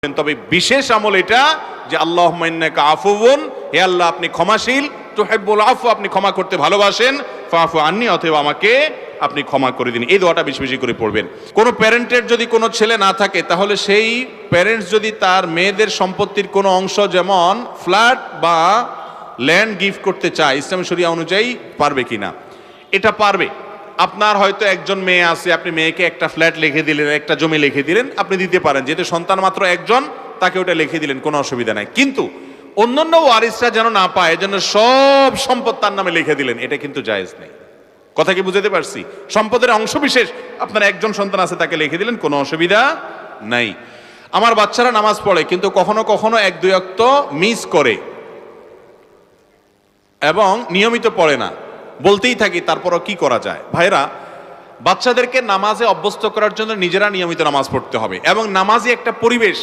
তবে বিশেষ আমল এটা যে আল্লাহুম্মা ইন্নাকা আফুউন, হে আল্লাহ আপনি ক্ষমাশীল, তুহিব্বুল আফু, আপনি ক্ষমা করতে ভালোবাসেন, ফাফু আন্নি, অথবা আমাকে আপনি ক্ষমা করে দিন। এই দোয়াটা বেশি বেশি করে পড়বেন। কোনো প্যারেন্টের যদি কোনো ছেলে না থাকে, তাহলে সেই প্যারেন্টস যদি তার মেয়েদের সম্পত্তির কোনো অংশ, যেমন ফ্ল্যাট বা ল্যান্ড গিফট করতে চায়, ইসলাম শরিয়া অনুযায়ী পারবে কিনা? এটা পারবে। আপনার হয়তো একজন মেয়ে আছে, আপনি মেয়েকে একটা ফ্ল্যাট লিখে দিলেন, একটা জমি লিখে দিলেন, আপনি দিতে পারেন, যেহেতু সন্তান মাত্র একজন, তাকে ওটা লিখে দিলেন, কোনো অসুবিধা নাই। কিন্তু অন্যান্য ওয়ারিসরা যেন না পায়, এজন্য সব সম্পদ তার নামে লিখে দিলেন, এটা কিন্তু জায়েজ নেই। কথা কি বুঝতে পারছি? সম্পদের অংশ বিশেষ আপনার একজন সন্তান আছে, তাকে লিখে দিলেন, কোনো অসুবিধা নাই। আমার বাচ্চারা নামাজ পড়ে, কিন্তু কখনো কখনো এক দুই ওয়াক্ত মিস করে এবং নিয়মিত পড়ে না, বলতেই থাকি, তারপরও কি করা যায়? ভাইরা, বাচ্চাদেরকে নামাজে অভ্যস্ত করার জন্য নিজেরা নিয়মিত নামাজ পড়তে হবে, এবং নামাজই একটা পরিবেশ